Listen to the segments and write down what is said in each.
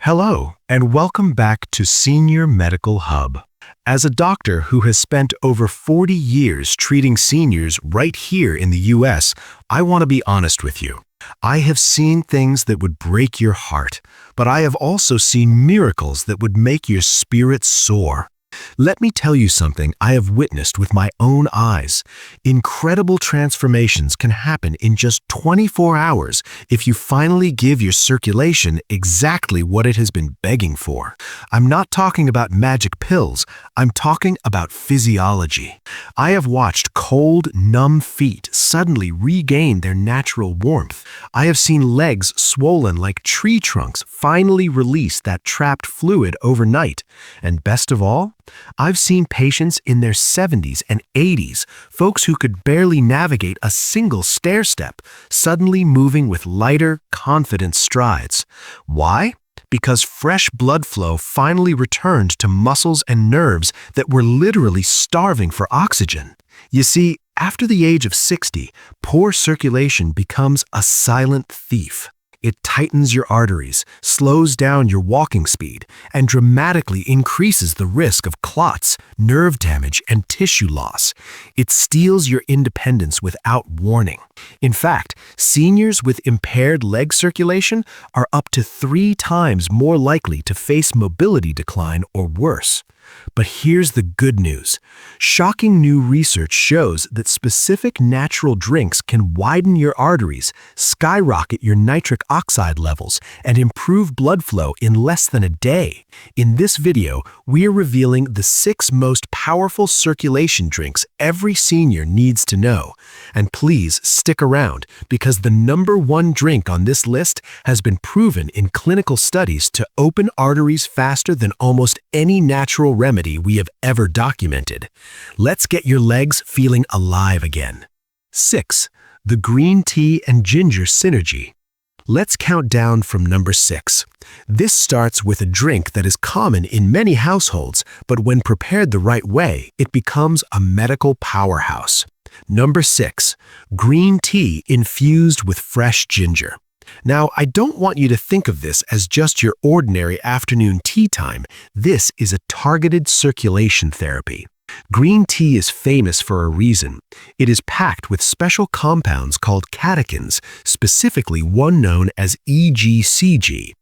Hello, and welcome back to Senior Medical Hub. As a doctor who has spent over 40 years treating seniors right here in the US, I want to be honest with you. I have seen things that would break your heart, but I have also seen miracles that would make your spirit soar. Let me tell you something I have witnessed with my own eyes. Incredible transformations can happen in just 24 hours if you finally give your circulation exactly what it has been begging for. I'm not talking about magic pills, I'm talking about physiology. I have watched cold, numb feet suddenly regain their natural warmth. I have seen legs swollen like tree trunks finally release that trapped fluid overnight. And best of all, I've seen patients in their 70s and 80s, folks who could barely navigate a single stair step, suddenly moving with lighter, confident strides. Why? Because fresh blood flow finally returned to muscles and nerves that were literally starving for oxygen. You see, after the age of 60, poor circulation becomes a silent thief. It tightens your arteries, slows down your walking speed, and dramatically increases the risk of clots, nerve damage, and tissue loss. It steals your independence without warning. In fact, seniors with impaired leg circulation are up to 3 times more likely to face mobility decline or worse. But here's the good news. Shocking new research shows that specific natural drinks can widen your arteries, skyrocket your nitric oxide levels, and improve blood flow in less than a day. In this video, we're revealing the 6 most powerful circulation drinks every senior needs to know. And please stick around, because the #1 drink on this list has been proven in clinical studies to open arteries faster than almost any natural remedy we have ever documented. Let's get your legs feeling alive again. 6. The green tea and ginger synergy. Let's count down from number 6. This starts with a drink that is common in many households, but when prepared the right way, it becomes a medical powerhouse. Number 6. Green tea infused with fresh ginger. Now, I don't want you to think of this as just your ordinary afternoon tea time. This is a targeted circulation therapy. Green tea is famous for a reason. It is packed with special compounds called catechins, specifically one known as EGCG.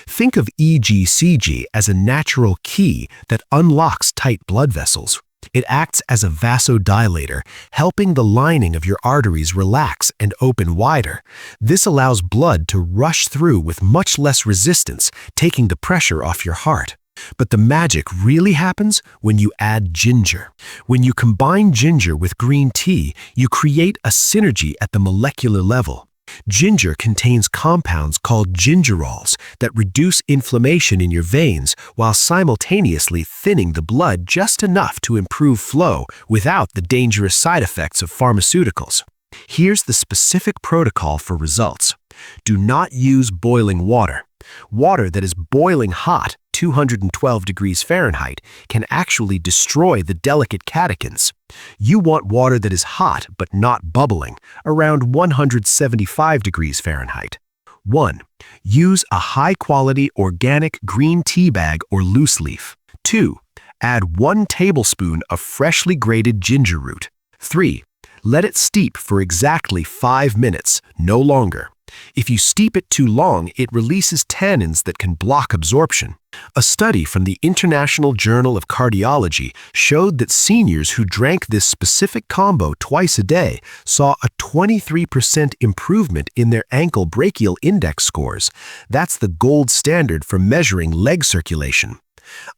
Think of EGCG as a natural key that unlocks tight blood vessels. It acts as a vasodilator, helping the lining of your arteries relax and open wider. This allows blood to rush through with much less resistance, taking the pressure off your heart. But the magic really happens when you add ginger. When you combine ginger with green tea, you create a synergy at the molecular level. Ginger contains compounds called gingerols that reduce inflammation in your veins while simultaneously thinning the blood just enough to improve flow without the dangerous side effects of pharmaceuticals. Here's the specific protocol for results. Do not use boiling water. Water that is boiling hot, 212 degrees Fahrenheit, can actually destroy the delicate catechins. You want water that is hot but not bubbling, around 175 degrees Fahrenheit. 1. Use a high-quality organic green tea bag or loose leaf. 2. Add 1 tablespoon of freshly grated ginger root. 3. Let it steep for exactly 5 minutes, no longer. If you steep it too long, it releases tannins that can block absorption. A study from the International Journal of Cardiology showed that seniors who drank this specific combo twice a day saw a 23% improvement in their ankle brachial index scores. That's the gold standard for measuring leg circulation.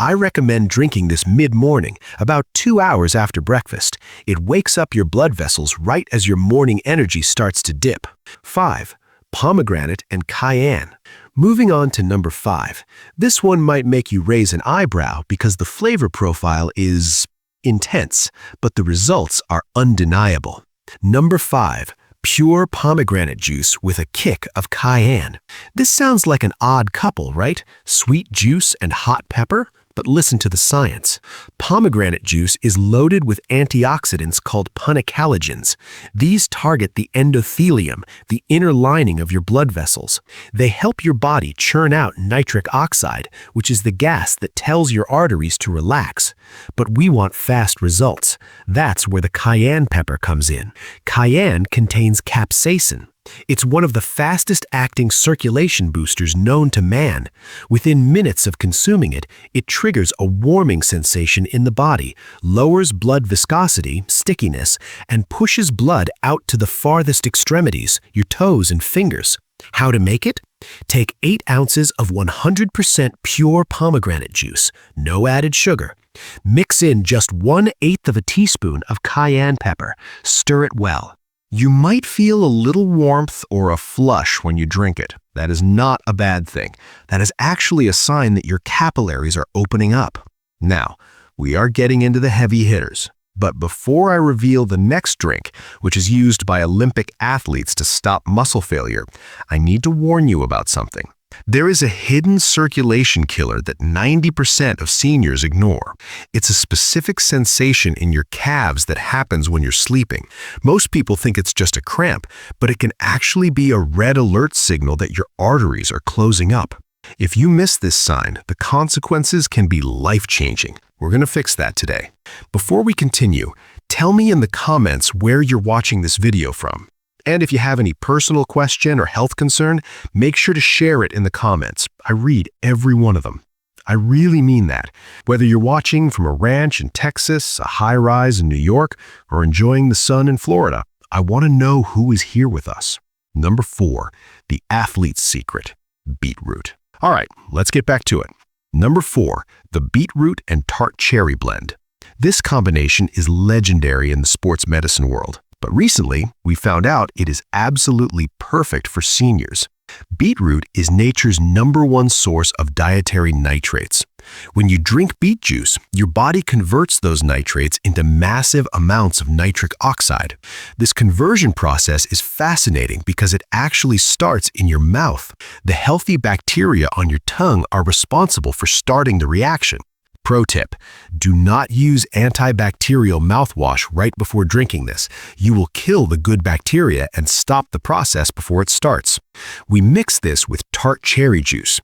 I recommend drinking this mid-morning, about 2 hours after breakfast. It wakes up your blood vessels right as your morning energy starts to dip. 5. Pomegranate and cayenne. Moving on to number 5. This one might make you raise an eyebrow because the flavor profile is intense, but the results are undeniable. Number 5. Pure pomegranate juice with a kick of cayenne. This sounds like an odd couple, right? Sweet juice and hot pepper? But listen to the science. Pomegranate juice is loaded with antioxidants called punicalagins. These target the endothelium, the inner lining of your blood vessels. They help your body churn out nitric oxide, which is the gas that tells your arteries to relax. But we want fast results. That's where the cayenne pepper comes in. Cayenne contains capsaicin. It's one of the fastest-acting circulation boosters known to man. Within minutes of consuming it, it triggers a warming sensation in the body, lowers blood viscosity, stickiness, and pushes blood out to the farthest extremities, your toes and fingers. How to make it? Take 8 ounces of 100% pure pomegranate juice, no added sugar. Mix in just 1/8 of a teaspoon of cayenne pepper. Stir it well. You might feel a little warmth or a flush when you drink it. That is not a bad thing. That is actually a sign that your capillaries are opening up. Now, we are getting into the heavy hitters. But before I reveal the next drink, which is used by Olympic athletes to stop muscle failure, I need to warn you about something. There is a hidden circulation killer that 90% of seniors ignore. It's a specific sensation in your calves that happens when you're sleeping. Most people think it's just a cramp, but it can actually be a red alert signal that your arteries are closing up. If you miss this sign, the consequences can be life-changing. We're going to fix that today. Before we continue, tell me in the comments where you're watching this video from. And if you have any personal question or health concern, make sure to share it in the comments. I read every one of them. I really mean that. Whether you're watching from a ranch in Texas, a high-rise in New York, or enjoying the sun in Florida, I want to know who is here with us. Number 4, the athlete's secret, beetroot. All right, let's get back to it. Number 4, the beetroot and tart cherry blend. This combination is legendary in the sports medicine world. But recently, we found out it is absolutely perfect for seniors. Beetroot is nature's #1 source of dietary nitrates. When you drink beet juice, your body converts those nitrates into massive amounts of nitric oxide. This conversion process is fascinating because it actually starts in your mouth. The healthy bacteria on your tongue are responsible for starting the reaction. Pro tip, do not use antibacterial mouthwash right before drinking this. You will kill the good bacteria and stop the process before it starts. We mix this with tart cherry juice.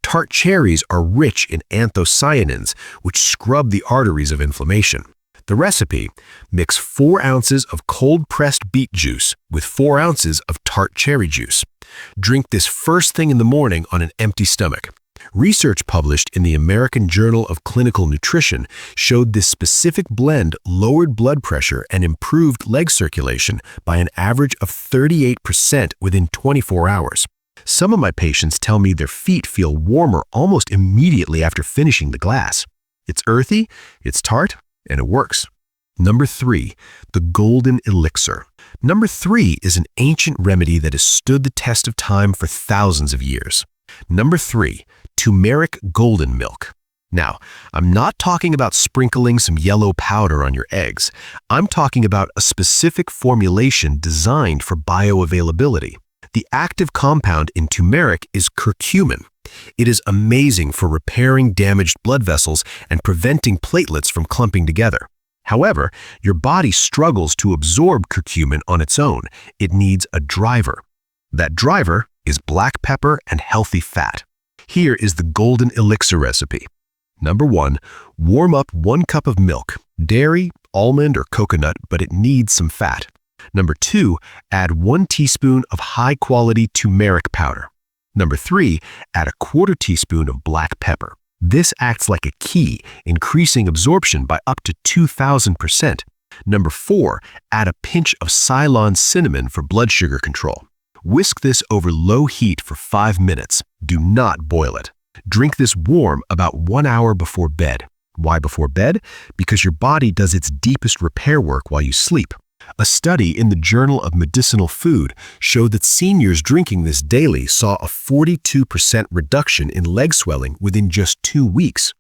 Tart cherries are rich in anthocyanins, which scrub the arteries of inflammation. The recipe, mix 4 ounces of cold-pressed beet juice with 4 ounces of tart cherry juice. Drink this first thing in the morning on an empty stomach. Research published in the American Journal of Clinical Nutrition showed this specific blend lowered blood pressure and improved leg circulation by an average of 38% within 24 hours. Some of my patients tell me their feet feel warmer almost immediately after finishing the glass. It's earthy, it's tart, and it works. Number 3, the golden elixir. Number 3 is an ancient remedy that has stood the test of time for thousands of years. Number 3, turmeric golden milk. Now, I'm not talking about sprinkling some yellow powder on your eggs. I'm talking about a specific formulation designed for bioavailability. The active compound in turmeric is curcumin. It is amazing for repairing damaged blood vessels and preventing platelets from clumping together. However, your body struggles to absorb curcumin on its own. It needs a driver. That driver is black pepper and healthy fat. Here is the golden elixir recipe. Number 1, warm up 1 cup of milk, dairy, almond, or coconut, but it needs some fat. Number 2, add 1 teaspoon of high-quality turmeric powder. Number 3, add a 1/4 teaspoon of black pepper. This acts like a key, increasing absorption by up to 2,000%. Number 4, add a pinch of Ceylon cinnamon for blood sugar control. Whisk this over low heat for 5 minutes. Do not boil it. Drink this warm about 1 hour before bed. Why before bed? Because your body does its deepest repair work while you sleep. A study in the Journal of Medicinal Food showed that seniors drinking this daily saw a 42% reduction in leg swelling within just 2 weeks.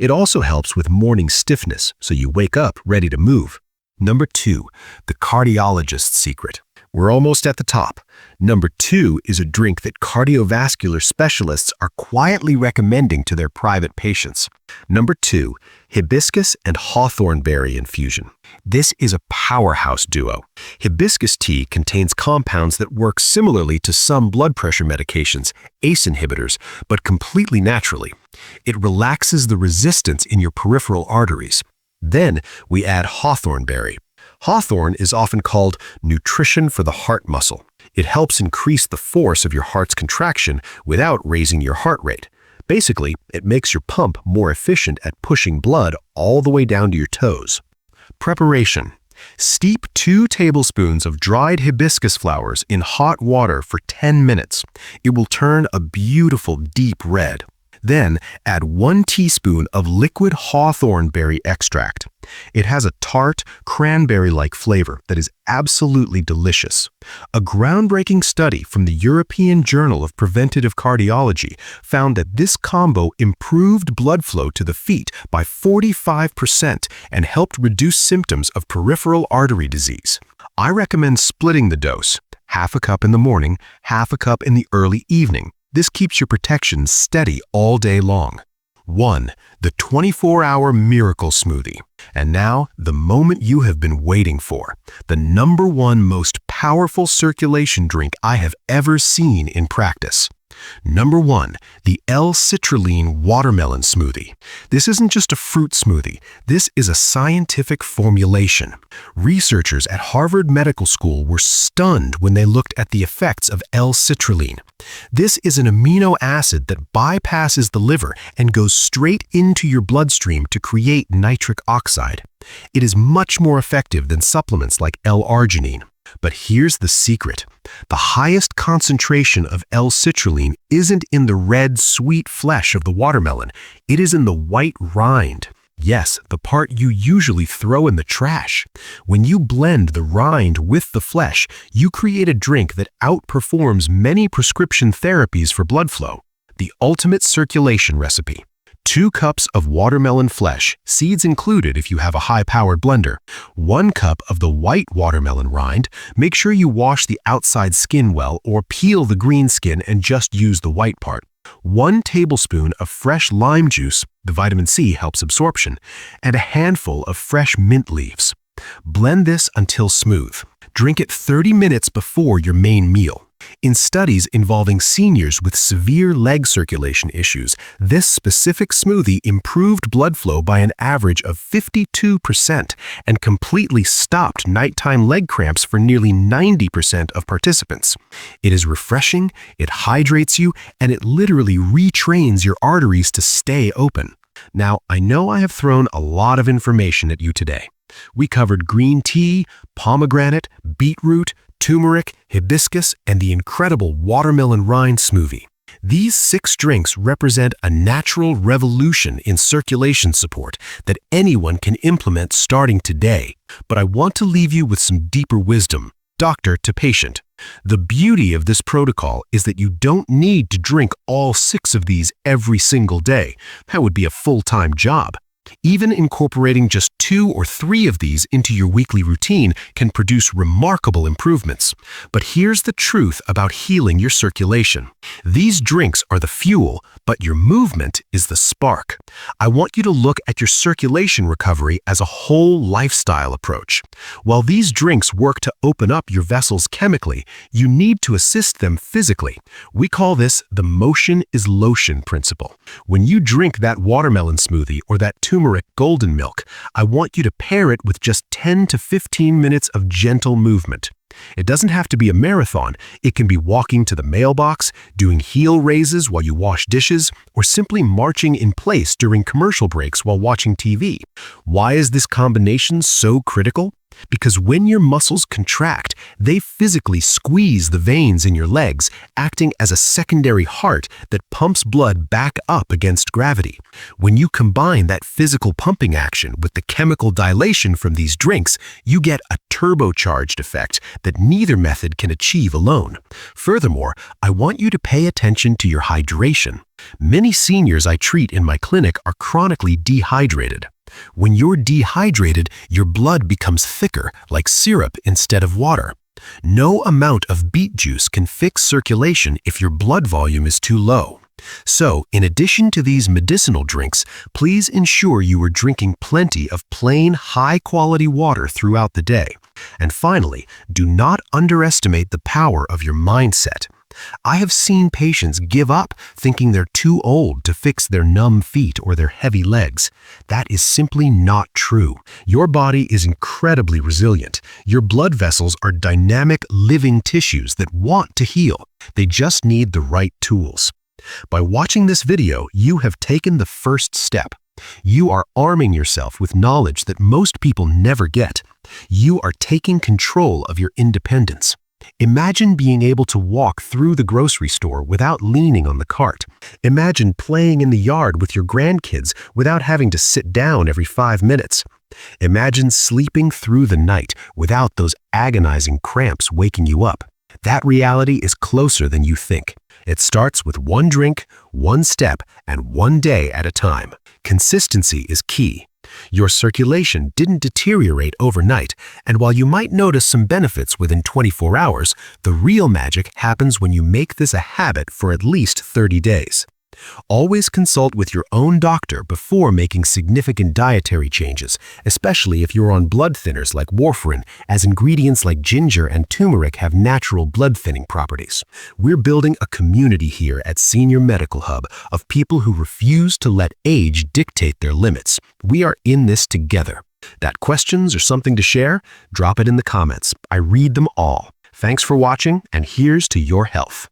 It also helps with morning stiffness, so you wake up ready to move. Number 2, the cardiologist's secret, We're almost at the top. Number 2 is a drink that cardiovascular specialists are quietly recommending to their private patients. Number 2, hibiscus and hawthorn berry infusion. This is a powerhouse duo. Hibiscus tea contains compounds that work similarly to some blood pressure medications, ACE inhibitors, but completely naturally. It relaxes the resistance in your peripheral arteries. Then we add hawthorn berry. Hawthorn is often called nutrition for the heart muscle. It helps increase the force of your heart's contraction without raising your heart rate. Basically, it makes your pump more efficient at pushing blood all the way down to your toes. Preparation. Steep 2 tablespoons of dried hibiscus flowers in hot water for 10 minutes. It will turn a beautiful deep red. Then add 1 teaspoon of liquid hawthorn berry extract. It has a tart, cranberry-like flavor that is absolutely delicious. A groundbreaking study from the European Journal of Preventive Cardiology found that this combo improved blood flow to the feet by 45% and helped reduce symptoms of peripheral artery disease. I recommend splitting the dose, half a cup in the morning, half a cup in the early evening. This keeps your protection steady all day long. 1. The 24-hour miracle smoothie. And now, the moment you have been waiting for. The number 1 most powerful circulation drink I have ever seen in practice. Number 1, the L-citrulline watermelon smoothie. This isn't just a fruit smoothie. This is a scientific formulation. Researchers at Harvard Medical School were stunned when they looked at the effects of L-citrulline. This is an amino acid that bypasses the liver and goes straight into your bloodstream to create nitric oxide. It is much more effective than supplements like L-arginine. But here's the secret. The highest concentration of L-citrulline isn't in the red, sweet flesh of the watermelon. It is in the white rind. Yes, the part you usually throw in the trash. When you blend the rind with the flesh, you create a drink that outperforms many prescription therapies for blood flow. The ultimate circulation recipe. 2 cups of watermelon flesh, seeds included if you have a high-powered blender. 1 cup of the white watermelon rind. Make sure you wash the outside skin well or peel the green skin and just use the white part. 1 tablespoon of fresh lime juice, the vitamin C helps absorption, and a handful of fresh mint leaves. Blend this until smooth. Drink it 30 minutes before your main meal. In studies involving seniors with severe leg circulation issues, this specific smoothie improved blood flow by an average of 52% and completely stopped nighttime leg cramps for nearly 90% of participants. It is refreshing, it hydrates you, and it literally retrains your arteries to stay open. Now, I know I have thrown a lot of information at you today. We covered green tea, pomegranate, beetroot, turmeric, hibiscus, and the incredible watermelon rind smoothie. These 6 drinks represent a natural revolution in circulation support that anyone can implement starting today. But I want to leave you with some deeper wisdom, doctor to patient. The beauty of this protocol is that you don't need to drink all 6 of these every single day. That would be a full-time job. Even incorporating just 2 or 3 of these into your weekly routine can produce remarkable improvements. But here's the truth about healing your circulation. These drinks are the fuel, but your movement is the spark. I want you to look at your circulation recovery as a whole lifestyle approach. While these drinks work to open up your vessels chemically, you need to assist them physically. We call this the motion is lotion principle. When you drink that watermelon smoothie or that turmeric golden milk, I want you to pair it with just 10 to 15 minutes of gentle movement. It doesn't have to be a marathon. It can be walking to the mailbox, doing heel raises while you wash dishes, or simply marching in place during commercial breaks while watching TV. Why is this combination so critical? Because when your muscles contract, they physically squeeze the veins in your legs, acting as a secondary heart that pumps blood back up against gravity. When you combine that physical pumping action with the chemical dilation from these drinks, you get a turbocharged effect that neither method can achieve alone. Furthermore, I want you to pay attention to your hydration. Many seniors I treat in my clinic are chronically dehydrated. When you're dehydrated, your blood becomes thicker, like syrup instead of water. No amount of beet juice can fix circulation if your blood volume is too low. So, in addition to these medicinal drinks, please ensure you are drinking plenty of plain, high-quality water throughout the day. And finally, do not underestimate the power of your mindset. I have seen patients give up thinking they're too old to fix their numb feet or their heavy legs. That is simply not true. Your body is incredibly resilient. Your blood vessels are dynamic, living tissues that want to heal. They just need the right tools. By watching this video, you have taken the first step. You are arming yourself with knowledge that most people never get. You are taking control of your independence. Imagine being able to walk through the grocery store without leaning on the cart. Imagine playing in the yard with your grandkids without having to sit down every 5 minutes. Imagine sleeping through the night without those agonizing cramps waking you up. That reality is closer than you think. It starts with one drink, one step, and one day at a time. Consistency is key. Your circulation didn't deteriorate overnight, and while you might notice some benefits within 24 hours, the real magic happens when you make this a habit for at least 30 days. Always consult with your own doctor before making significant dietary changes, especially if you're on blood thinners like warfarin, as ingredients like ginger and turmeric have natural blood thinning properties. We're building a community here at Senior Medical Hub of people who refuse to let age dictate their limits. We are in this together. Got questions or something to share? Drop it in the comments. I read them all. Thanks for watching, and here's to your health.